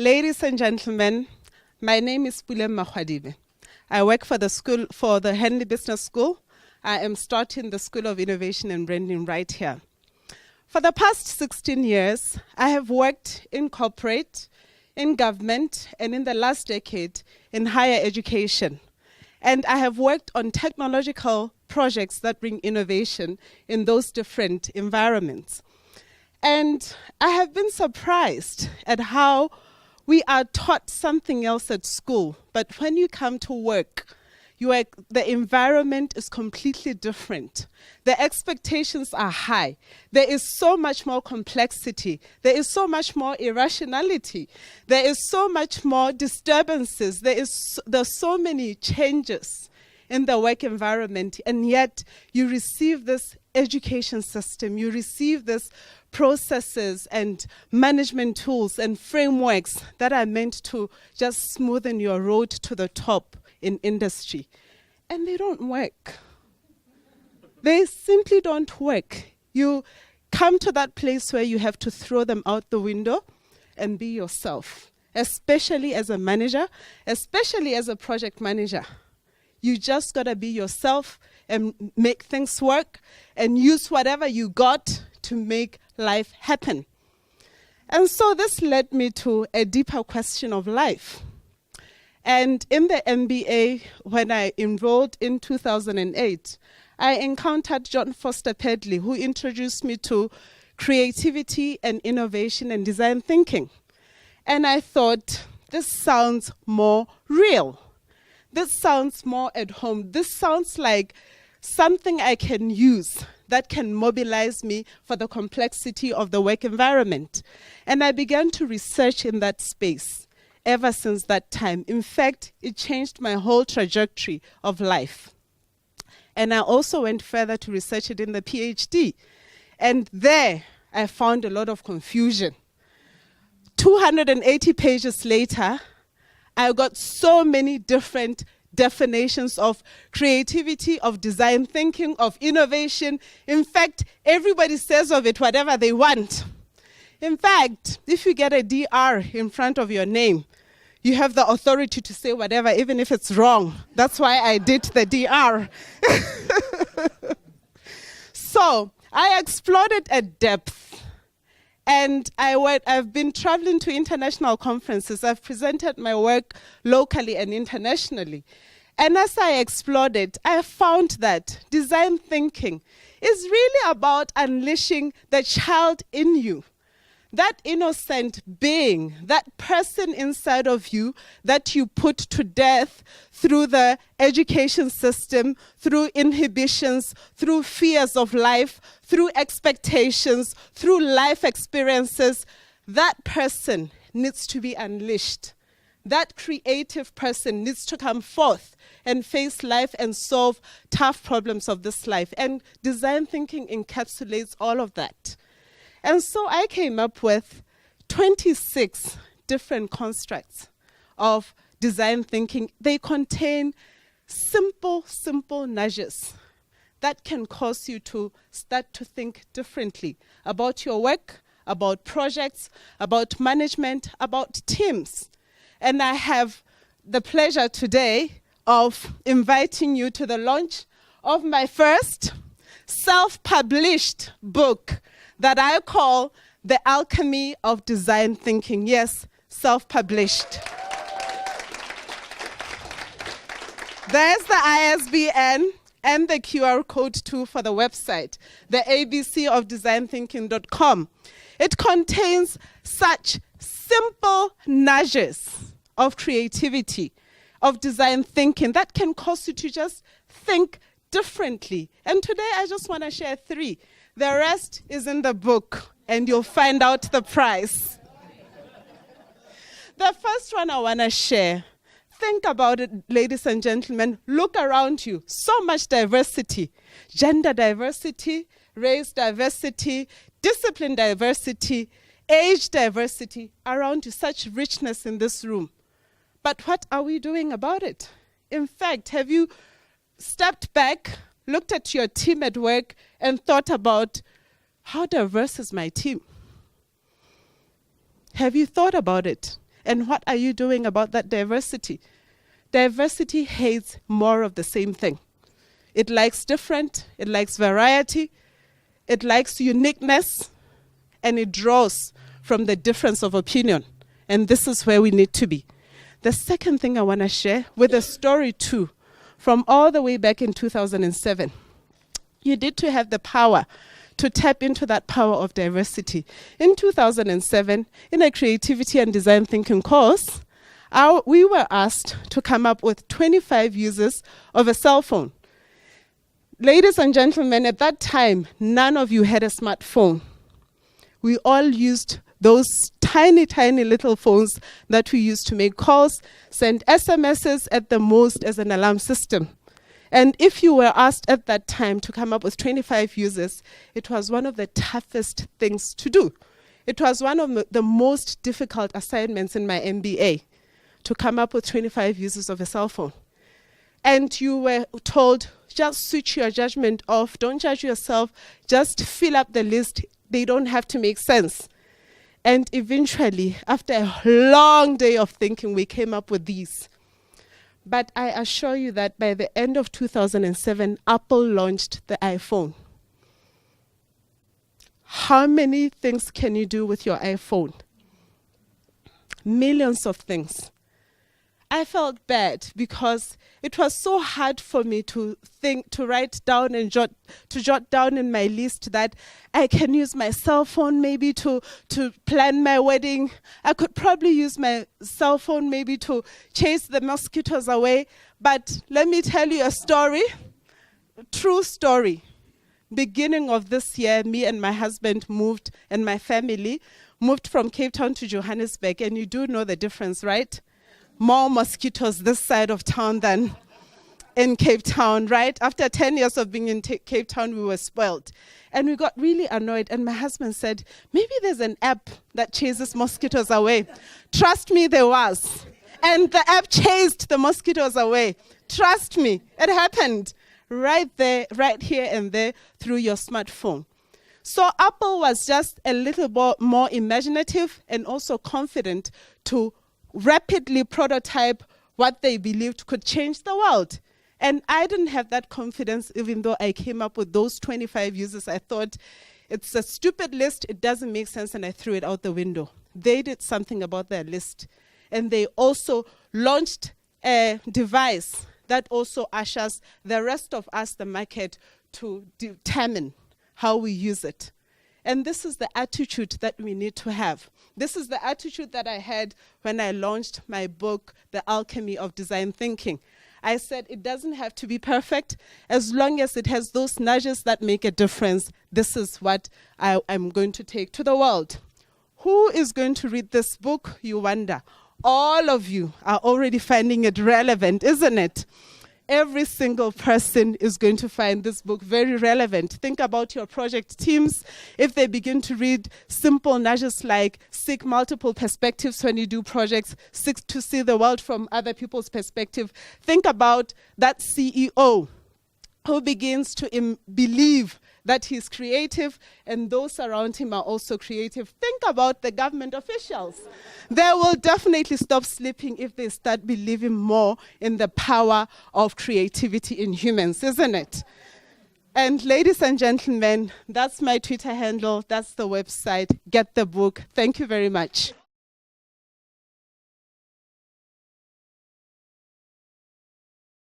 Ladies and gentlemen, my name is Puleng Makhoalibe. I work for the Henley Business School. I am starting the School of Innovation and Branding right here. For the past 16 years, I have worked in corporate, in government, and in the last decade in higher education. And I have worked on technological projects that bring innovation in those different environments. And I have been surprised at how we are taught something else at school, but when you come to work, the environment is completely different. The expectations are high. There is so much more complexity. There is so much more irrationality. There is so much more disturbances. There's so many changes in the work environment, and yet you receive this education system, you receive this processes and management tools and frameworks that are meant to just smoothen your road to the top in industry. And they don't work. They simply don't work. You come to that place where you have to throw them out the window and be yourself, especially as a manager, especially as a project manager. You just gotta be yourself and make things work and use whatever you got to make life happen. And so this led me to a deeper question of life. And in the MBA, when I enrolled in 2008, I encountered John Foster Pedley, who introduced me to creativity and innovation and design thinking. And I thought, this sounds more real. This sounds more at home. This sounds like something I can use that can mobilize me for the complexity of the work environment. And I began to research in that space ever since that time. In fact, it changed my whole trajectory of life. And I also went further to research it in the PhD. And there, I found a lot of confusion. 280 pages later, I got so many different definitions of creativity, of design thinking, of innovation. In fact, everybody says of it whatever they want. In fact, if you get a DR in front of your name, you have the authority to say whatever, even if it's wrong. That's why I did the DR. So I explored it at depth. And I've been traveling to international conferences. I've presented my work locally and internationally. And as I explored it, I found that design thinking is really about unleashing the child in you. That innocent being, that person inside of you that you put to death through the education system, through inhibitions, through fears of life, through expectations, through life experiences, that person needs to be unleashed. That creative person needs to come forth and face life and solve tough problems of this life. And design thinking encapsulates all of that. And so I came up with 26 different constructs of design thinking. They contain simple nudges that can cause you to start to think differently about your work, about projects, about management, about teams. And I have the pleasure today of inviting you to the launch of my first self-published book that I call The Alchemy of Design Thinking. Yes, self-published. There's the ISBN and the QR code too for the website, the abcofdesignthinking.com. It contains such simple nudges of creativity, of design thinking that can cause you to just think differently. And today I just want to share 3. The rest is in the book, and you'll find out the price. The first one I want to share. Think about it, ladies and gentlemen. Look around you. So much diversity. Gender diversity, race diversity, discipline diversity, age diversity around you. Such richness in this room. But what are we doing about it? In fact, have you stepped back, looked at your team at work, and thought about, how diverse is my team? Have you thought about it? And what are you doing about that diversity? Diversity hates more of the same thing. It likes different, it likes variety, it likes uniqueness, and it draws from the difference of opinion. And this is where we need to be. The second thing I want to share with a story too, from all the way back in 2007. You need to have the power to tap into that power of diversity. In 2007, in a creativity and design thinking course, we were asked to come up with 25 uses of a cell phone. Ladies and gentlemen, at that time, none of you had a smartphone. We all used those tiny, tiny little phones that we used to make calls, send SMSs at the most as an alarm system. And if you were asked at that time to come up with 25 uses, it was one of the toughest things to do. It was one of the most difficult assignments in my MBA, to come up with 25 uses of a cell phone. And you were told, just switch your judgment off, don't judge yourself, just fill up the list, they don't have to make sense. And eventually, after a long day of thinking, we came up with these. But I assure you that by the end of 2007, Apple launched the iPhone. How many things can you do with your iPhone? Millions of things. I felt bad because it was so hard for me to write down and jot down in my list that I can use my cell phone maybe to plan my wedding. I could probably use my cell phone maybe to chase the mosquitoes away. But let me tell you a story, true story. Beginning of this year, me and my husband and my family moved from Cape Town to Johannesburg. And you do know the difference, right? More mosquitoes this side of town than in Cape Town, right? After 10 years of being in Cape Town, we were spoiled. And we got really annoyed. And my husband said, maybe there's an app that chases mosquitoes away. Trust me, there was. And the app chased the mosquitoes away. Trust me, it happened right there, right here and there through your smartphone. So Apple was just a little more imaginative and also confident to rapidly prototype what they believed could change the world. And I didn't have that confidence, even though I came up with those 25 uses. I thought, it's a stupid list, it doesn't make sense, and I threw it out the window. They did something about their list. And they also launched a device that also ushers the rest of us, the market, to determine how we use it. And this is the attitude that we need to have. This is the attitude that I had when I launched my book, The Alchemy of Design Thinking. I said it doesn't have to be perfect. As long as it has those nudges that make a difference, this is what I'm going to take to the world. Who is going to read this book, you wonder? All of you are already finding it relevant, isn't it? Every single person is going to find this book very relevant. Think about your project teams. If they begin to read simple nudges like seek multiple perspectives when you do projects, seek to see the world from other people's perspective. Think about that CEO who begins to believe that he's creative and those around him are also creative. Think about the government officials. They will definitely stop sleeping if they start believing more in the power of creativity in humans, isn't it? And ladies and gentlemen, that's my Twitter handle, that's the website. Get the book. Thank you very much.